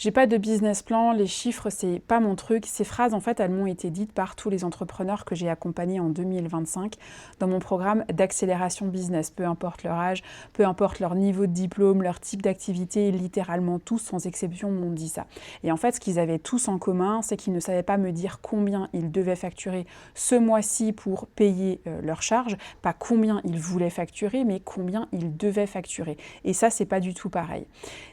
J'ai pas de business plan, les chiffres, c'est pas mon truc. Ces phrases, en fait, elles m'ont été dites par tous les entrepreneurs que j'ai accompagnés en 2025 dans mon programme d'accélération business. Peu importe leur âge, peu importe leur niveau de diplôme, leur type d'activité, littéralement tous, sans exception, m'ont dit ça. Et en fait, ce qu'ils avaient tous en commun, c'est qu'ils ne savaient pas me dire combien ils devaient facturer ce mois-ci pour payer leurs charges, pas combien ils voulaient facturer, mais combien ils devaient facturer. Et ça, c'est pas du tout pareil.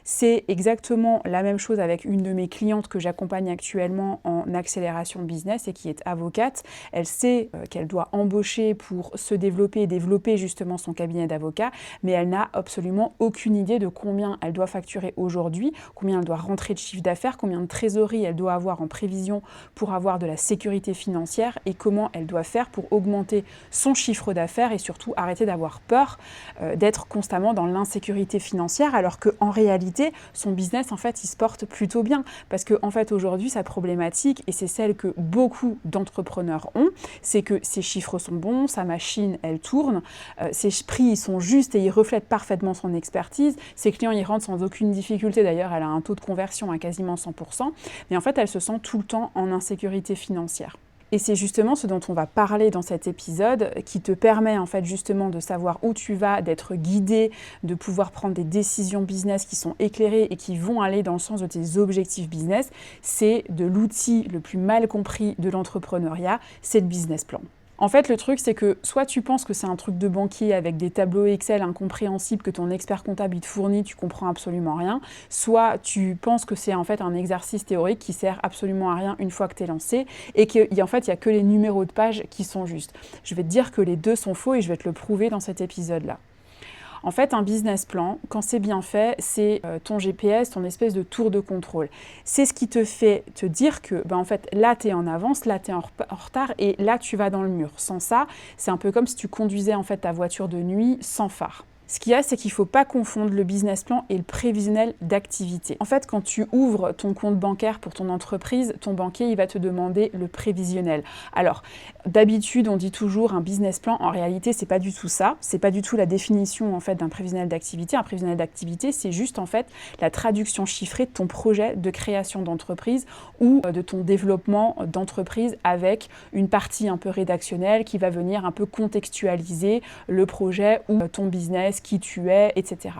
C'est exactement la même chose avec une de mes clientes que j'accompagne actuellement en accélération business et qui est avocate. Elle sait qu'elle doit embaucher pour se développer et développer justement son cabinet d'avocat, mais elle n'a absolument aucune idée de combien elle doit facturer aujourd'hui, combien elle doit rentrer de chiffre d'affaires, combien de trésorerie elle doit avoir en prévision pour avoir de la sécurité financière et comment elle doit faire pour augmenter son chiffre d'affaires et surtout arrêter d'avoir peur d'être constamment dans l'insécurité financière alors qu'en réalité, son business, en fait, il se porte plutôt bien. Parce que, en fait, aujourd'hui, sa problématique, et c'est celle que beaucoup d'entrepreneurs ont, c'est que ses chiffres sont bons, sa machine, elle tourne, ses prix, ils sont justes et ils reflètent parfaitement son expertise. Ses clients, ils rentrent sans aucune difficulté. D'ailleurs, elle a un taux de conversion à quasiment 100%. Mais en fait, elle se sent tout le temps en insécurité financière. Et c'est justement ce dont on va parler dans cet épisode qui te permet en fait justement de savoir où tu vas, d'être guidé, de pouvoir prendre des décisions business qui sont éclairées et qui vont aller dans le sens de tes objectifs business. C'est de l'outil le plus mal compris de l'entrepreneuriat, c'est le business plan. En fait, le truc, c'est que soit tu penses que c'est un truc de banquier avec des tableaux Excel incompréhensibles que ton expert comptable il te fournit, tu comprends absolument rien, soit tu penses que c'est en fait un exercice théorique qui sert absolument à rien une fois que tu es lancé et qu'en fait, il n'y a que les numéros de page qui sont justes. Je vais te dire que les deux sont faux et je vais te le prouver dans cet épisode-là. En fait, un business plan, quand c'est bien fait, c'est ton GPS, ton espèce de tour de contrôle. C'est ce qui te fait te dire que, en fait, là, tu es en avance, là, tu es en retard et là, tu vas dans le mur. Sans ça, c'est un peu comme si tu conduisais en fait ta voiture de nuit sans phare. Ce qu'il y a, c'est qu'il ne faut pas confondre le business plan et le prévisionnel d'activité. En fait, quand tu ouvres ton compte bancaire pour ton entreprise, ton banquier, il va te demander le prévisionnel. Alors, d'habitude, on dit toujours un business plan. En réalité, c'est pas du tout ça. C'est pas du tout la définition en fait d'un prévisionnel d'activité. Un prévisionnel d'activité, c'est juste en fait la traduction chiffrée de ton projet de création d'entreprise ou de ton développement d'entreprise avec une partie un peu rédactionnelle qui va venir un peu contextualiser le projet ou ton business, qui tu es, etc.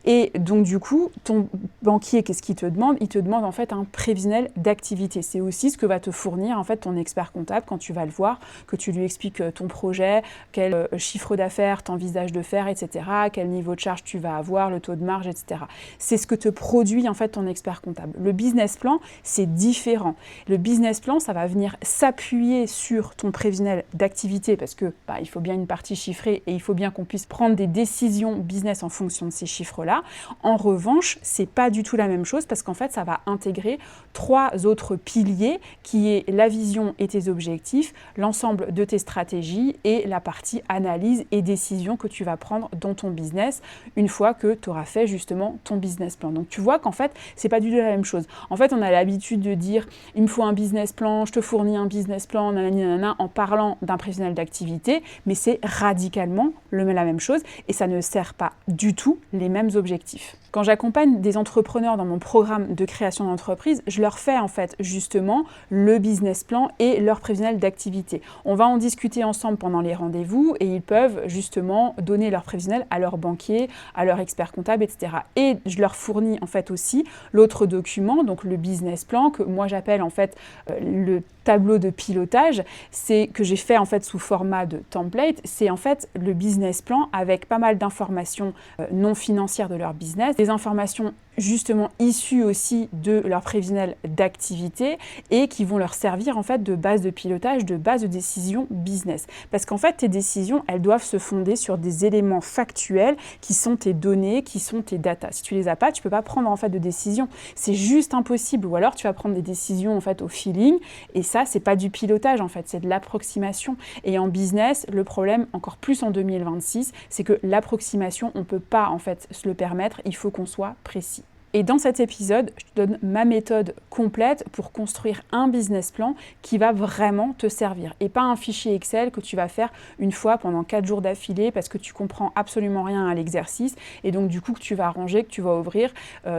Et donc du coup, ton banquier, qu'est-ce qu'il te demande? Il te demande en fait un prévisionnel d'activité. C'est aussi ce que va te fournir en fait ton expert comptable quand tu vas le voir, que tu lui expliques ton projet, quel chiffre d'affaires tu envisages de faire, etc., quel niveau de charge tu vas avoir, le taux de marge, etc. C'est ce que te produit en fait ton expert comptable. Le business plan, c'est différent. Le business plan, ça va venir s'appuyer sur ton prévisionnel d'activité parce que il faut bien une partie chiffrée et il faut bien qu'on puisse prendre des décisions business en fonction de ces chiffres-là. En revanche, c'est pas du tout la même chose parce qu'en fait, ça va intégrer 3 autres piliers qui est la vision et tes objectifs, l'ensemble de tes stratégies et la partie analyse et décision que tu vas prendre dans ton business une fois que tu auras fait justement ton business plan. Donc tu vois qu'en fait, c'est pas du tout la même chose. En fait, on a l'habitude de dire il me faut un business plan, je te fournis un business plan, nanana, en parlant d'un prévisionnel d'activité, mais c'est radicalement la même chose et ça ne sert pas du tout les mêmes objectifs. Quand j'accompagne des entrepreneurs dans mon programme de création d'entreprise, je leur fais en fait justement le business plan et leur prévisionnel d'activité. On va en discuter ensemble pendant les rendez-vous et ils peuvent justement donner leur prévisionnel à leur banquier, à leur expert comptable, etc. Et je leur fournis en fait aussi l'autre document, donc le business plan que moi j'appelle en fait le tableau de pilotage, c'est que j'ai fait en fait sous format de template, c'est en fait le business plan avec pas mal d'informations non financières de leur business, des informations justement issues aussi de leur prévisionnel d'activité et qui vont leur servir en fait de base de pilotage, de base de décision business. Parce qu'en fait, tes décisions, elles doivent se fonder sur des éléments factuels qui sont tes données, qui sont tes datas. Si tu les as pas, tu peux pas prendre en fait de décision. C'est juste impossible. Ou alors, tu vas prendre des décisions en fait au feeling et ça, c'est pas du pilotage en fait, c'est de l'approximation. Et en business, le problème, encore plus en 2026, c'est que l'approximation, on peut pas en fait se le permettre. Il faut qu'on soit précis. Et dans cet épisode, je te donne ma méthode complète pour construire un business plan qui va vraiment te servir. Et pas un fichier Excel que tu vas faire une fois pendant 4 jours d'affilée parce que tu comprends absolument rien à l'exercice et donc du coup que tu vas ranger, que tu vas ouvrir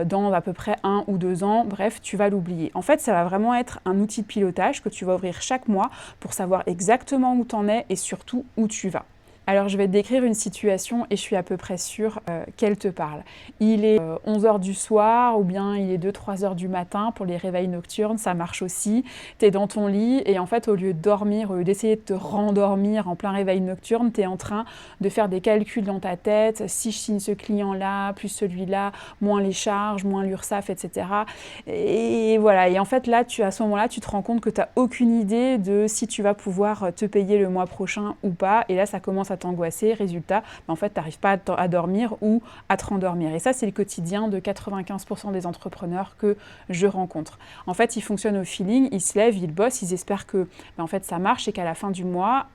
dans à peu près 1 ou 2 ans. Bref, tu vas l'oublier. En fait, ça va vraiment être un outil de pilotage que tu vas ouvrir chaque mois pour savoir exactement où tu en es et surtout où tu vas. Alors je vais te décrire une situation et je suis à peu près sûre qu'elle te parle. Il est 11h du soir ou bien il est 2-3h du matin pour les réveils nocturnes, ça marche aussi. Tu es dans ton lit et en fait au lieu de dormir, au lieu d'essayer de te rendormir en plein réveil nocturne, tu es en train de faire des calculs dans ta tête. Si je signe ce client-là, plus celui-là, moins les charges, moins l'URSSAF, etc. Et voilà, et en fait là, à ce moment-là, tu te rends compte que tu n'as aucune idée de si tu vas pouvoir te payer le mois prochain ou pas. Et là, ça commence à t'angoisser, résultat, en fait, tu n'arrives pas à dormir ou à te rendormir. Et ça, c'est le quotidien de 95% des entrepreneurs que je rencontre. En fait, ils fonctionnent au feeling, ils se lèvent, ils bossent, ils espèrent que en fait, ça marche et qu'à la fin du mois,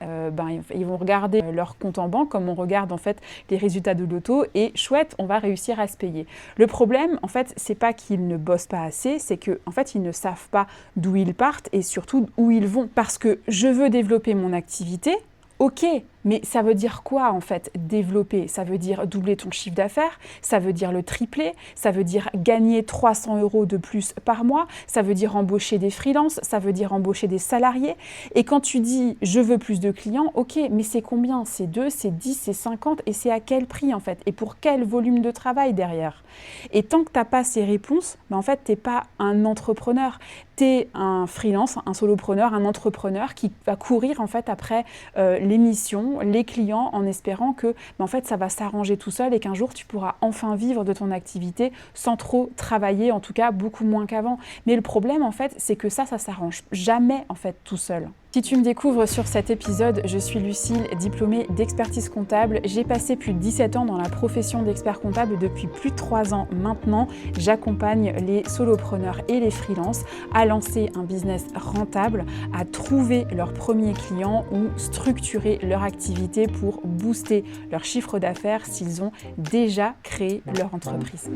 ils vont regarder leur compte en banque comme on regarde en fait les résultats de l'auto et chouette, on va réussir à se payer. Le problème, en fait, c'est pas qu'ils ne bossent pas assez, c'est que en fait, ils ne savent pas d'où ils partent et surtout où ils vont. Parce que je veux développer mon activité, ok, mais ça veut dire quoi en fait, développer? Ça veut dire doubler ton chiffre d'affaires, ça veut dire le tripler, ça veut dire gagner 300 € de plus par mois, ça veut dire embaucher des freelances, ça veut dire embaucher des salariés. Et quand tu dis je veux plus de clients, ok, mais c'est combien? C'est 2, c'est 10, c'est 50 et c'est à quel prix en fait? Et pour quel volume de travail derrière? Et tant que tu n'as pas ces réponses, en fait, tu n'es pas un entrepreneur, tu es un freelance, un solopreneur, un entrepreneur qui va courir en fait après les missions, les clients en espérant que en fait, ça va s'arranger tout seul et qu'un jour tu pourras enfin vivre de ton activité sans trop travailler, en tout cas beaucoup moins qu'avant. Mais le problème en fait, c'est que ça s'arrange jamais en fait tout seul. Si tu me découvres sur cet épisode, je suis Lucille, diplômée d'expertise comptable. J'ai passé plus de 17 ans dans la profession d'expert comptable depuis plus de 3 ans maintenant. J'accompagne les solopreneurs et les freelances à lancer un business rentable, à trouver leurs premiers clients ou structurer leur activité pour booster leur chiffre d'affaires s'ils ont déjà créé leur entreprise.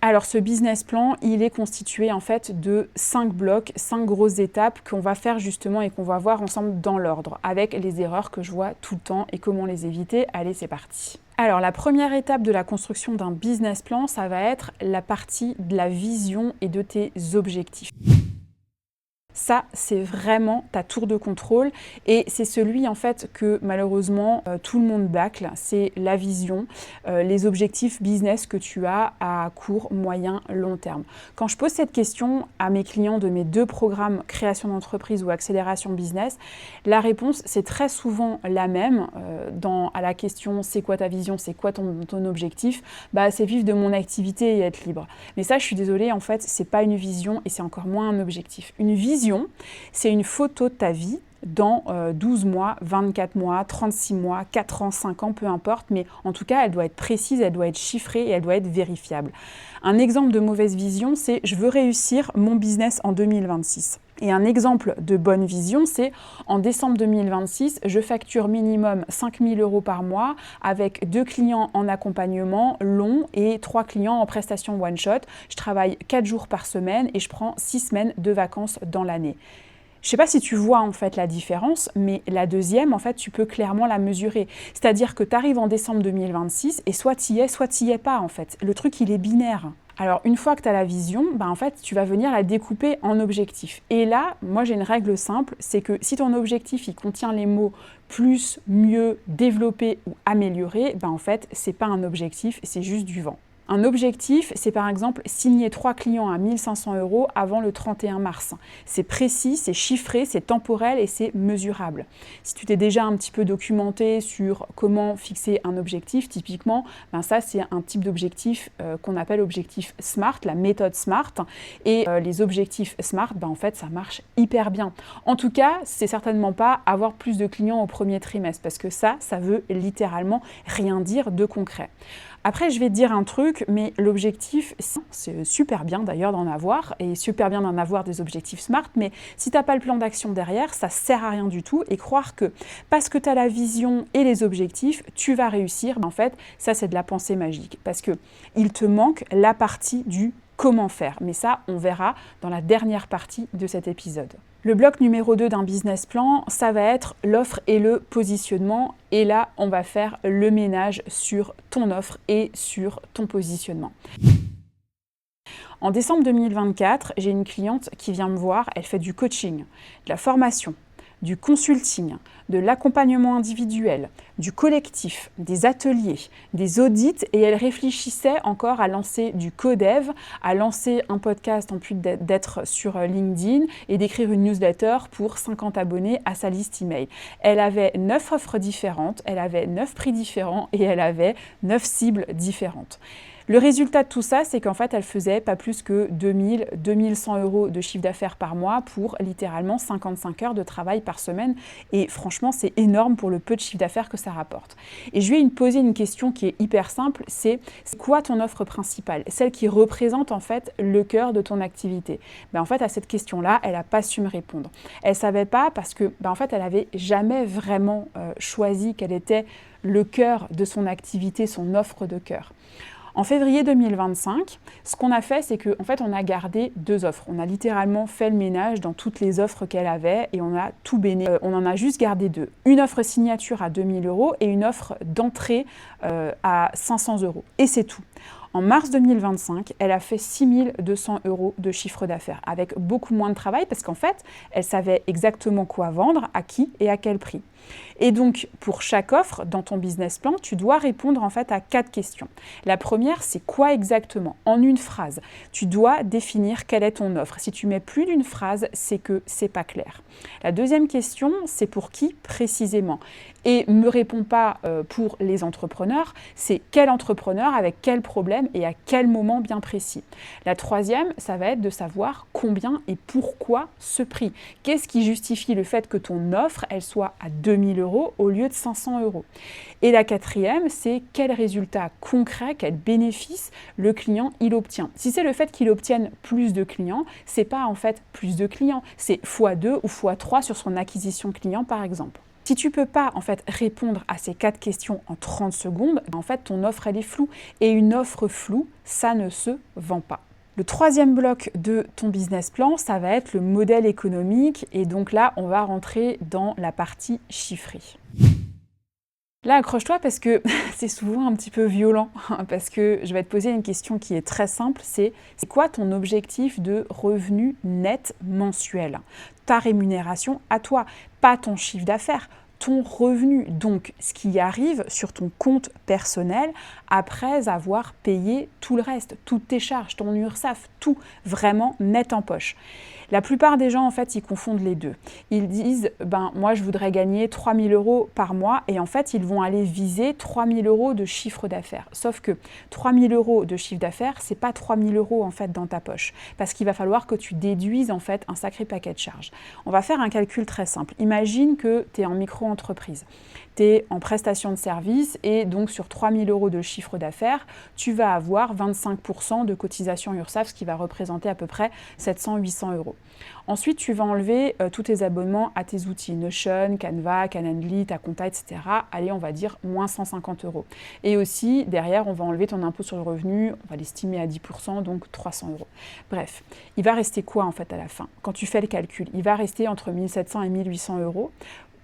Alors ce business plan, il est constitué en fait de 5 blocs, 5 grosses étapes qu'on va faire justement et qu'on va voir ensemble dans l'ordre, avec les erreurs que je vois tout le temps et comment les éviter. Allez, c'est parti. Alors la première étape de la construction d'un business plan, ça va être la partie de la vision et de tes objectifs. Ça, c'est vraiment ta tour de contrôle et c'est celui en fait que malheureusement tout le monde bâcle, c'est la vision, les objectifs business que tu as à court, moyen, long terme. Quand je pose cette question à mes clients de mes 2 programmes création d'entreprise ou accélération business, la réponse c'est très souvent la même à la question c'est quoi ta vision, c'est quoi ton objectif, c'est vivre de mon activité et être libre. Mais ça je suis désolée, en fait c'est pas une vision et c'est encore moins un objectif. Une vision, c'est une photo de ta vie dans 12 mois, 24 mois, 36 mois, 4 ans, 5 ans, peu importe, mais en tout cas, elle doit être précise, elle doit être chiffrée et elle doit être vérifiable. Un exemple de mauvaise vision, c'est « je veux réussir mon business en 2026 ». Et un exemple de bonne vision, c'est en décembre 2026, je facture minimum 5 000 € par mois avec 2 clients en accompagnement long et 3 clients en prestation one-shot. Je travaille 4 jours par semaine et je prends 6 semaines de vacances dans l'année. Je ne sais pas si tu vois en fait la différence, mais la deuxième, en fait, tu peux clairement la mesurer. C'est-à-dire que tu arrives en décembre 2026 et soit tu y es, soit tu y es pas en fait. Le truc, il est binaire. Alors, une fois que tu as la vision, en fait, tu vas venir la découper en objectifs. Et là, moi, j'ai une règle simple, c'est que si ton objectif, il contient les mots plus, mieux, développer ou améliorer, en fait, c'est pas un objectif, c'est juste du vent. Un objectif, c'est par exemple signer 3 clients à 1 500 € avant le 31 mars. C'est précis, c'est chiffré, c'est temporel et c'est mesurable. Si tu t'es déjà un petit peu documenté sur comment fixer un objectif, typiquement, ça c'est un type d'objectif qu'on appelle objectif SMART, la méthode SMART. Et les objectifs SMART, en fait, ça marche hyper bien. En tout cas, c'est certainement pas avoir plus de clients au premier trimestre parce que ça veut littéralement rien dire de concret. Après, je vais te dire un truc, mais l'objectif, c'est super bien d'ailleurs d'en avoir, et super bien d'en avoir des objectifs SMART, mais si tu n'as pas le plan d'action derrière, ça ne sert à rien du tout, et croire que parce que tu as la vision et les objectifs, tu vas réussir, en fait, ça c'est de la pensée magique, parce qu'il te manque la partie du comment faire. Mais ça, on verra dans la dernière partie de cet épisode. Le bloc numéro 2 d'un business plan, ça va être l'offre et le positionnement. Et là, on va faire le ménage sur ton offre et sur ton positionnement. En décembre 2024, j'ai une cliente qui vient me voir, elle fait du coaching, de la formation, du consulting, de l'accompagnement individuel, du collectif, des ateliers, des audits, et elle réfléchissait encore à lancer du codev, à lancer un podcast en plus d'être sur LinkedIn et d'écrire une newsletter pour 50 abonnés à sa liste email. Elle avait 9 offres différentes, elle avait 9 prix différents et elle avait 9 cibles différentes. Le résultat de tout ça, c'est qu'en fait, elle faisait pas plus que 2000, 2100 euros de chiffre d'affaires par mois pour littéralement 55 heures de travail par semaine. Et franchement, c'est énorme pour le peu de chiffre d'affaires que ça rapporte. Et je lui ai posé une question qui est hyper simple, c'est quoi ton offre principale? Celle qui représente en fait le cœur de ton activité. En fait, à cette question-là, elle n'a pas su me répondre. Elle ne savait pas parce que, en fait, elle n'avait jamais vraiment choisi quel était le cœur de son activité, son offre de cœur. En février 2025, ce qu'on a fait, c'est qu'en fait, on a gardé 2 offres. On a littéralement fait le ménage dans toutes les offres qu'elle avait et on a tout béné. On en a juste gardé 2. Une offre signature à 2000 euros et une offre d'entrée à 500 euros. Et c'est tout. En mars 2025, elle a fait 6200 euros de chiffre d'affaires avec beaucoup moins de travail parce qu'en fait, elle savait exactement quoi vendre, à qui et à quel prix. Et donc, pour chaque offre, dans ton business plan, tu dois répondre en fait à 4 questions. La première, c'est quoi exactement? En une phrase, tu dois définir quelle est ton offre. Si tu mets plus d'une phrase, c'est que c'est pas clair. La deuxième question, c'est pour qui précisément? Et ne me réponds pas pour les entrepreneurs, c'est quel entrepreneur avec quel problème et à quel moment bien précis. La troisième, ça va être de savoir combien et pourquoi ce prix. Qu'est-ce qui justifie le fait que ton offre, elle soit à 2000 euros au lieu de 500 euros. Et la quatrième, c'est quel résultat concret, quel bénéfice le client il obtient. Si c'est le fait qu'il obtienne plus de clients, c'est pas en fait plus de clients, c'est x2 ou x3 sur son acquisition client par exemple. Si tu ne peux pas en fait répondre à ces 4 questions en 30 secondes, en fait ton offre elle est floue. Et une offre floue, ça ne se vend pas. Le troisième bloc de ton business plan, ça va être le modèle économique. Et donc là, on va rentrer dans la partie chiffrée. Là, accroche-toi parce que c'est souvent un petit peu violent, parce que je vais te poser une question qui est très simple, c'est quoi ton objectif de revenu net mensuel? Ta rémunération à toi, pas ton chiffre d'affaires, ton revenu, donc ce qui arrive sur ton compte personnel après avoir payé tout le reste, toutes tes charges, ton URSSAF, tout vraiment net en poche. La plupart des gens, en fait, ils confondent les deux. Ils disent, moi, je voudrais gagner 3000 euros par mois et en fait, ils vont aller viser 3000 euros de chiffre d'affaires. Sauf que 3000 euros de chiffre d'affaires, c'est pas 3000 euros, en fait, dans ta poche. Parce qu'il va falloir que tu déduises, en fait, un sacré paquet de charges. On va faire un calcul très simple. Imagine que tu es en micro-entreprise. Tu es en prestation de service et donc sur 3000 euros de chiffre d'affaires, tu vas avoir 25% de cotisation URSSAF, ce qui va représenter à peu près 700-800 euros. Ensuite, tu vas enlever tous tes abonnements à tes outils, Notion, Canva, Calendly, ta compta, etc. Allez, on va dire moins 150 euros. Et aussi, derrière, on va enlever ton impôt sur le revenu, on va l'estimer à 10%, donc 300 euros. Bref, il va rester quoi en fait à la fin? Quand tu fais le calcul, il va rester entre 1700 et 1800 euros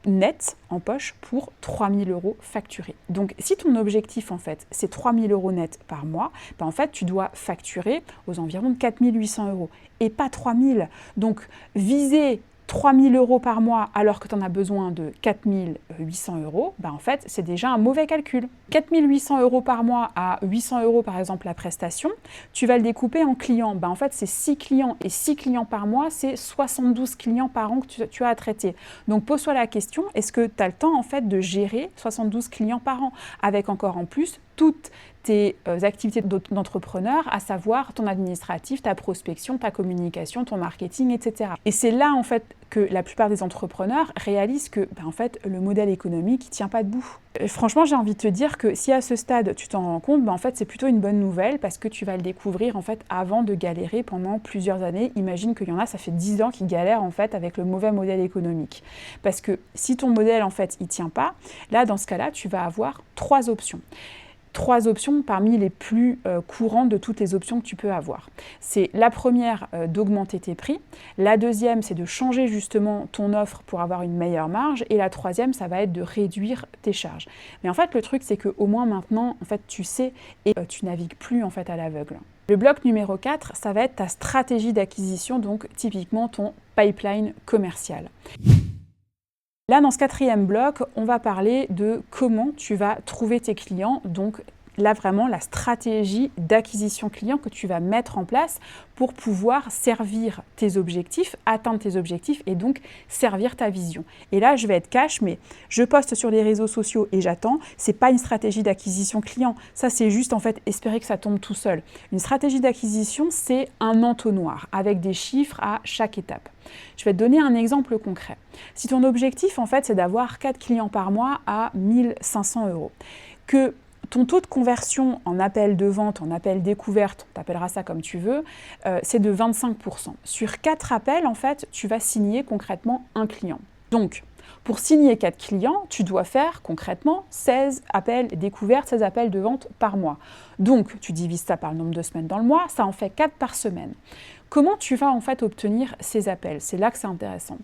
net en poche pour 3000 euros facturés. Donc si ton objectif en fait c'est 3000 euros net par mois, en fait tu dois facturer aux environs de 4800 euros et pas 3000. Donc viser 3000 euros par mois alors que tu en as besoin de 4800 euros, en fait, c'est déjà un mauvais calcul. 4800 euros par mois à 800 euros par exemple la prestation, tu vas le découper en clients. En fait, c'est 6 clients et 6 clients par mois, c'est 72 clients par an que tu as à traiter. Donc, pose-toi la question, est-ce que tu as le temps en fait de gérer 72 clients par an avec encore en plus toutes tes activités d'entrepreneur, à savoir ton administratif, ta prospection, ta communication, ton marketing, etc. Et c'est là en fait que la plupart des entrepreneurs réalisent que en fait, le modèle économique ne tient pas debout. Franchement, j'ai envie de te dire que si à ce stade tu t'en rends compte, en fait c'est plutôt une bonne nouvelle parce que tu vas le découvrir en fait avant de galérer pendant plusieurs années. Imagine qu'il y en a, ça fait 10 ans qu'ils galèrent en fait avec le mauvais modèle économique. Parce que si ton modèle en fait il tient pas, là dans ce cas-là, tu vas avoir 3 options. 3 options parmi les plus courantes de toutes les options que tu peux avoir. C'est la première d'augmenter tes prix, la deuxième c'est de changer justement ton offre pour avoir une meilleure marge et la troisième ça va être de réduire tes charges. Mais en fait le truc c'est qu'au moins maintenant en fait tu sais et tu navigues plus en fait à l'aveugle. Le bloc numéro 4, ça va être ta stratégie d'acquisition, donc typiquement ton pipeline commercial. Là, dans ce 4e bloc, on va parler de comment tu vas trouver tes clients, donc là vraiment la stratégie d'acquisition client que tu vas mettre en place pour pouvoir servir tes objectifs, atteindre tes objectifs et donc servir ta vision. Et là, je vais être cash, mais je poste sur les réseaux sociaux et j'attends. C'est pas une stratégie d'acquisition client. Ça, c'est juste en fait espérer que ça tombe tout seul. Une stratégie d'acquisition, c'est un entonnoir avec des chiffres à chaque étape. Je vais te donner un exemple concret. Si ton objectif, en fait, c'est d'avoir 4 clients par mois à 1 500 €, que ton taux de conversion en appel de vente, en appel découverte, tu appelleras ça comme tu veux, c'est de 25%. Sur 4 appels, en fait, tu vas signer concrètement un client. Donc, pour signer 4 clients, tu dois faire concrètement 16 appels découvertes, 16 appels de vente par mois. Donc, tu divises ça par le nombre de semaines dans le mois, ça en fait 4 par semaine. Comment tu vas en fait obtenir ces appels? C'est là que c'est intéressant.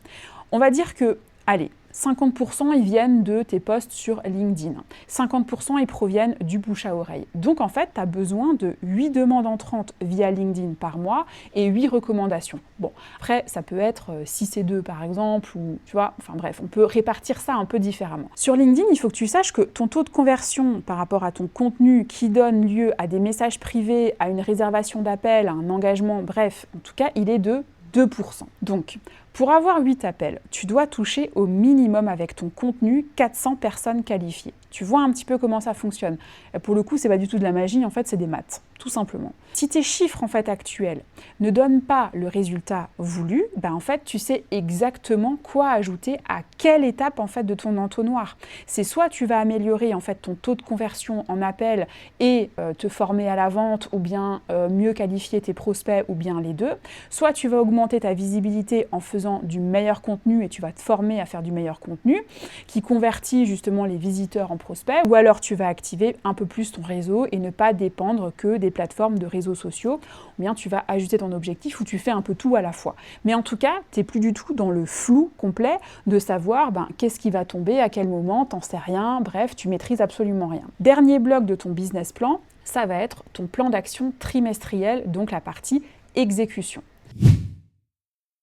On va dire que, allez, 50% ils viennent de tes posts sur LinkedIn. 50% ils proviennent du bouche à oreille. Donc en fait, tu as besoin de 8 demandes entrantes via LinkedIn par mois et 8 recommandations. Bon, après, ça peut être 6 et 2 par exemple, ou tu vois, enfin bref, on peut répartir ça un peu différemment. Sur LinkedIn, il faut que tu saches que ton taux de conversion par rapport à ton contenu qui donne lieu à des messages privés, à une réservation d'appel, à un engagement, bref, en tout cas, il est de 2%. Donc, pour avoir 8 appels, tu dois toucher au minimum avec ton contenu 400 personnes qualifiées. Tu vois un petit peu comment ça fonctionne. Pour le coup, c'est pas du tout de la magie, en fait, c'est des maths, tout simplement. Si tes chiffres en fait actuels ne donnent pas le résultat voulu, en fait, tu sais exactement quoi ajouter à quelle étape en fait de ton entonnoir. C'est soit tu vas améliorer en fait ton taux de conversion en appel et te former à la vente, ou bien mieux qualifier tes prospects, ou bien les deux. Soit tu vas augmenter ta visibilité en faisant du meilleur contenu et tu vas te former à faire du meilleur contenu qui convertit justement les visiteurs en prospects, ou alors tu vas activer un peu plus ton réseau et ne pas dépendre que des plateformes de réseaux sociaux, ou bien tu vas ajuster ton objectif ou tu fais un peu tout à la fois. Mais en tout cas, tu n'es plus du tout dans le flou complet de savoir qu'est-ce qui va tomber, à quel moment, t'en sais rien, bref, tu maîtrises absolument rien. Dernier bloc de ton business plan, ça va être ton plan d'action trimestriel, donc la partie exécution.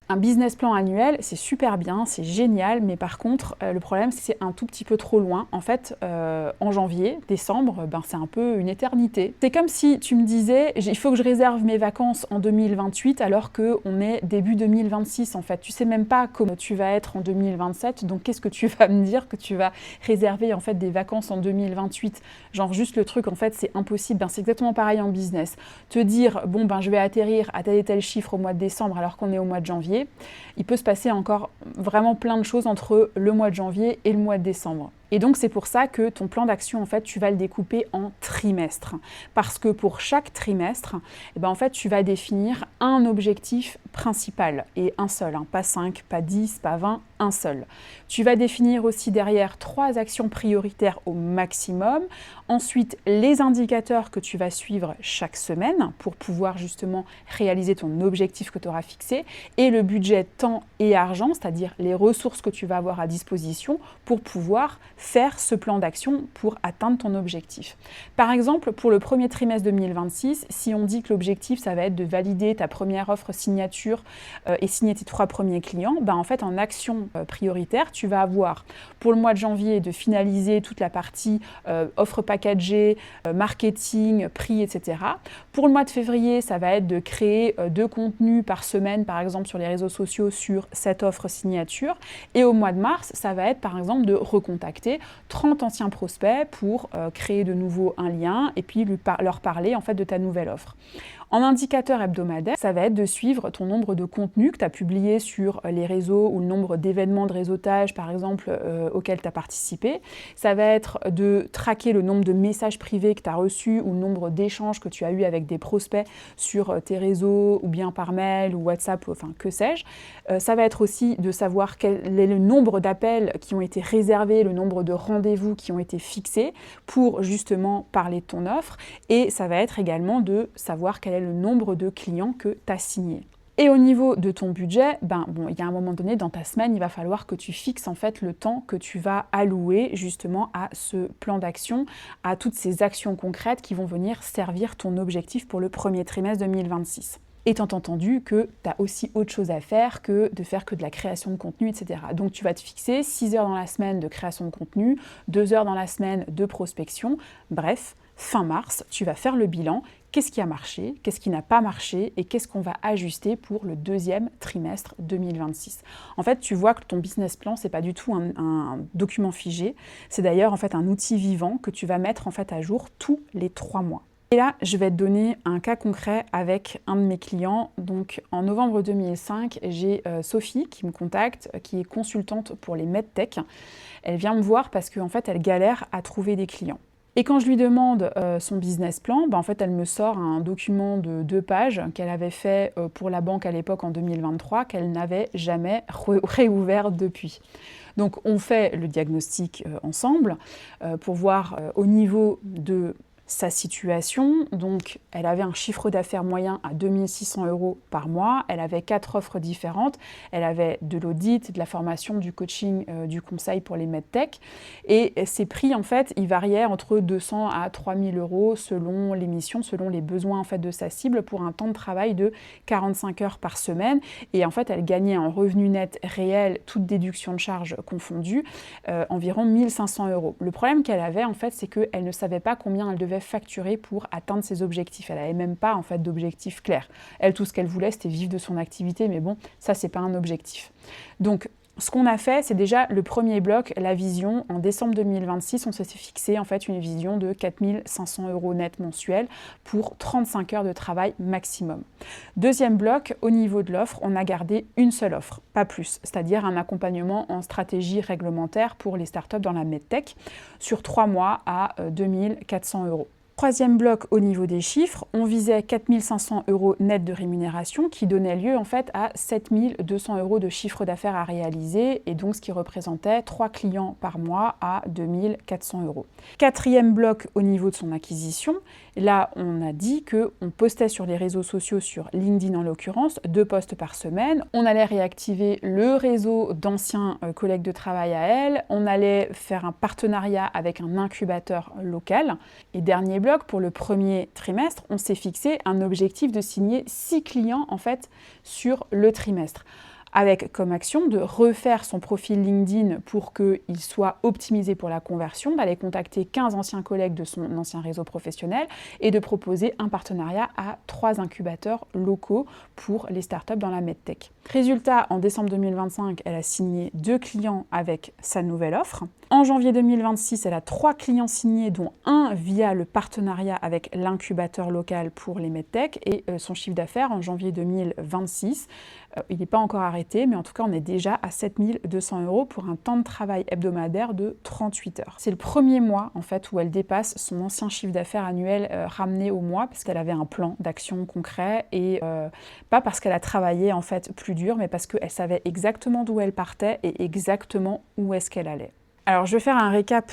Un business plan annuel, c'est super bien, c'est génial, mais par contre, le problème, c'est que c'est un tout petit peu trop loin. En fait, en janvier, décembre, c'est un peu une éternité. C'est comme si tu me disais, il faut que je réserve mes vacances en 2028 alors qu'on est début 2026, en fait. Tu sais même pas comment tu vas être en 2027, donc qu'est-ce que tu vas me dire que tu vas réserver en fait des vacances en 2028? Genre juste le truc, en fait, c'est impossible. C'est exactement pareil en business. Te dire, bon, je vais atterrir à tel et tel chiffre au mois de décembre alors qu'on est au mois de janvier, il peut se passer encore vraiment plein de choses entre le mois de janvier et le mois de décembre. Et donc, c'est pour ça que ton plan d'action, en fait, tu vas le découper en trimestres. Parce que pour chaque trimestre, en fait, tu vas définir un objectif principal et un seul, pas 5, pas 10, pas 20, un seul. Tu vas définir aussi derrière 3 actions prioritaires au maximum. Ensuite, les indicateurs que tu vas suivre chaque semaine pour pouvoir justement réaliser ton objectif que tu auras fixé et le budget temps et argent, c'est-à-dire les ressources que tu vas avoir à disposition pour pouvoir faire ce plan d'action pour atteindre ton objectif. Par exemple, pour le premier trimestre 2026, si on dit que l'objectif, ça va être de valider ta première offre signature et signer tes 3 premiers clients, en fait, en action prioritaire, tu vas avoir pour le mois de janvier de finaliser toute la partie offre packagée, marketing, prix, etc. Pour le mois de février, ça va être de créer 2 contenus par semaine, par exemple, sur les réseaux sociaux sur cette offre signature. Et au mois de mars, ça va être, par exemple, de recontacter contacter 30 anciens prospects pour créer de nouveau un lien et puis leur parler en fait de ta nouvelle offre. En indicateur hebdomadaire, ça va être de suivre ton nombre de contenus que tu as publiés sur les réseaux ou le nombre d'événements de réseautage, par exemple, auxquels tu as participé. Ça va être de traquer le nombre de messages privés que tu as reçus ou le nombre d'échanges que tu as eu avec des prospects sur tes réseaux ou bien par mail ou WhatsApp, enfin que sais-je. Ça va être aussi de savoir quel est le nombre d'appels qui ont été réservés, le nombre de rendez-vous qui ont été fixés pour justement parler de ton offre. Et ça va être également de savoir quel est le nombre de clients que tu as signés. Et au niveau de ton budget, il y a un moment donné dans ta semaine, il va falloir que tu fixes en fait le temps que tu vas allouer justement à ce plan d'action, à toutes ces actions concrètes qui vont venir servir ton objectif pour le premier trimestre 2026. Étant entendu que tu as aussi autre chose à faire que de faire que de la création de contenu, etc. Donc tu vas te fixer 6 heures dans la semaine de création de contenu, 2 heures dans la semaine de prospection, bref, fin mars, tu vas faire le bilan. Qu'est-ce qui a marché, qu'est-ce qui n'a pas marché et qu'est-ce qu'on va ajuster pour le deuxième trimestre 2026. En fait, tu vois que ton business plan, c'est pas du tout un document figé. C'est d'ailleurs en fait un outil vivant que tu vas mettre en fait à jour tous les 3 mois. Et là, je vais te donner un cas concret avec un de mes clients. Donc, en novembre 2005, j'ai Sophie qui me contacte, qui est consultante pour les medtech. Elle vient me voir parce qu'en fait, elle galère à trouver des clients. Et quand je lui demande son business plan, en fait, elle me sort un document de 2 pages qu'elle avait fait pour la banque à l'époque en 2023, qu'elle n'avait jamais réouvert depuis. Donc, on fait le diagnostic ensemble pour voir au niveau de sa situation. Donc, elle avait un chiffre d'affaires moyen à 2 600 € par mois. Elle avait 4 offres différentes. Elle avait de l'audit, de la formation, du coaching, du conseil pour les medtech. Et ses prix, en fait, ils variaient entre 200 à 3 000 € selon les missions, selon les besoins en fait, de sa cible pour un temps de travail de 45 heures par semaine. Et en fait, elle gagnait en revenu net réel, toute déduction de charges confondues, environ 1 500 €. Le problème qu'elle avait, en fait, c'est qu'elle ne savait pas combien elle devait facturer pour atteindre ses objectifs. Elle n'avait même pas en fait d'objectif clair. Elle, tout ce qu'elle voulait, c'était vivre de son activité, mais bon, ça, c'est pas un objectif. Donc, ce qu'on a fait, c'est déjà le premier bloc, la vision. En décembre 2026, on s'est fixé en fait une vision de 4 500 € net mensuels pour 35 heures de travail maximum. Deuxième bloc, au niveau de l'offre, on a gardé une seule offre, pas plus, c'est-à-dire un accompagnement en stratégie réglementaire pour les startups dans la medtech sur 3 mois à 2 400 €. Troisième bloc au niveau des chiffres, on visait 4 500 € net de rémunération qui donnait lieu en fait à 7 200 € de chiffre d'affaires à réaliser et donc ce qui représentait 3 clients par mois à 2 400 €. Quatrième bloc au niveau de son acquisition, là on a dit qu'on postait sur les réseaux sociaux, sur LinkedIn en l'occurrence, 2 posts par semaine. On allait réactiver le réseau d'anciens collègues de travail à elle, on allait faire un partenariat avec un incubateur local et dernier bloc, pour le premier trimestre, on s'est fixé un objectif de signer 6 clients en fait sur le trimestre, avec comme action de refaire son profil LinkedIn pour qu'il soit optimisé pour la conversion, d'aller contacter 15 anciens collègues de son ancien réseau professionnel et de proposer un partenariat à 3 incubateurs locaux pour les startups dans la medtech. Résultat, en décembre 2025, elle a signé 2 clients avec sa nouvelle offre. En janvier 2026, elle a 3 clients signés, dont un via le partenariat avec l'incubateur local pour les medtech et son chiffre d'affaires en janvier 2026. Il n'est pas encore arrêté, mais en tout cas, on est déjà à 7 200 € pour un temps de travail hebdomadaire de 38 heures. C'est le premier mois, en fait, où elle dépasse son ancien chiffre d'affaires annuel ramené au mois, parce qu'elle avait un plan d'action concret et pas parce qu'elle a travaillé, en fait, plus dur, mais parce qu'elle savait exactement d'où elle partait et exactement où est-ce qu'elle allait. Alors, je vais faire un récap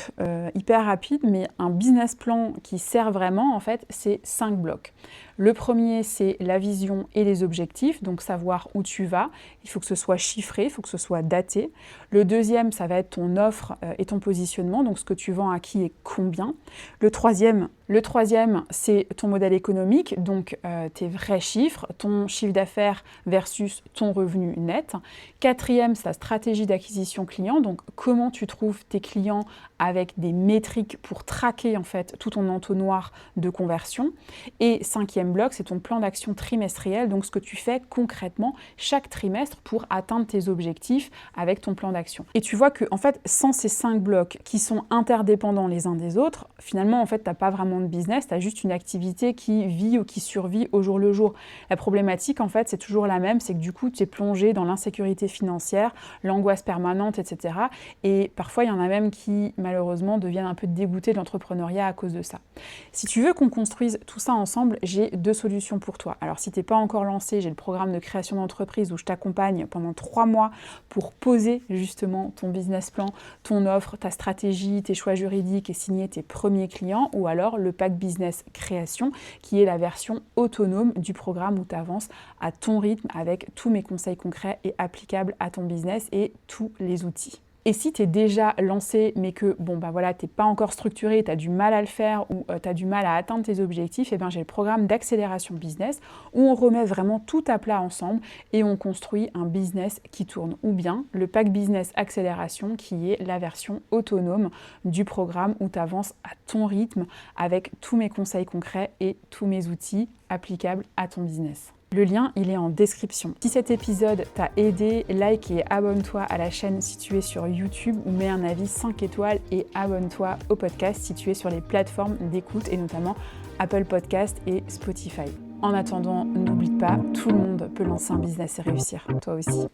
hyper rapide, mais un business plan qui sert vraiment, en fait, c'est 5 blocs. Le premier, c'est la vision et les objectifs, donc savoir où tu vas. Il faut que ce soit chiffré, il faut que ce soit daté. Le deuxième, ça va être ton offre et ton positionnement, donc ce que tu vends à qui et combien. Le troisième, Le troisième, c'est ton modèle économique, donc tes vrais chiffres, ton chiffre d'affaires versus ton revenu net. Quatrième, c'est ta stratégie d'acquisition client, donc comment tu trouves tes clients avec des métriques pour traquer en fait tout ton entonnoir de conversion. Et cinquième bloc, c'est ton plan d'action trimestriel, donc ce que tu fais concrètement chaque trimestre pour atteindre tes objectifs avec ton plan d'action. Et tu vois que en fait, sans ces 5 blocs qui sont interdépendants les uns des autres, finalement en fait, tu n'as pas vraiment de business, tu as juste une activité qui vit ou qui survit au jour le jour. La problématique en fait, c'est toujours la même, c'est que du coup, tu es plongé dans l'insécurité financière, l'angoisse permanente, etc. Et parfois, il y en a même qui malheureusement deviennent un peu dégoûtés de l'entrepreneuriat à cause de ça. Si tu veux qu'on construise tout ça ensemble, j'ai 2 solutions pour toi. Alors si tu n'es pas encore lancé, j'ai le programme de création d'entreprise où je t'accompagne pendant 3 mois pour poser justement ton business plan, ton offre, ta stratégie, tes choix juridiques et signer tes premiers clients, ou alors le pack business création qui est la version autonome du programme où tu avances à ton rythme avec tous mes conseils concrets et applicables à ton business et tous les outils. Et si tu es déjà lancé mais que tu n'es pas encore structuré, tu as du mal à le faire ou tu as du mal à atteindre tes objectifs, j'ai le programme d'accélération business où on remet vraiment tout à plat ensemble et on construit un business qui tourne. Ou bien le pack business accélération qui est la version autonome du programme où tu avances à ton rythme avec tous mes conseils concrets et tous mes outils applicables à ton business. Le lien, il est en description. Si cet épisode t'a aidé, like et abonne-toi à la chaîne si tu es sur YouTube ou mets un avis 5 étoiles et abonne-toi au podcast si tu es sur les plateformes d'écoute et notamment Apple Podcast et Spotify. En attendant, n'oublie pas, tout le monde peut lancer un business et réussir, toi aussi.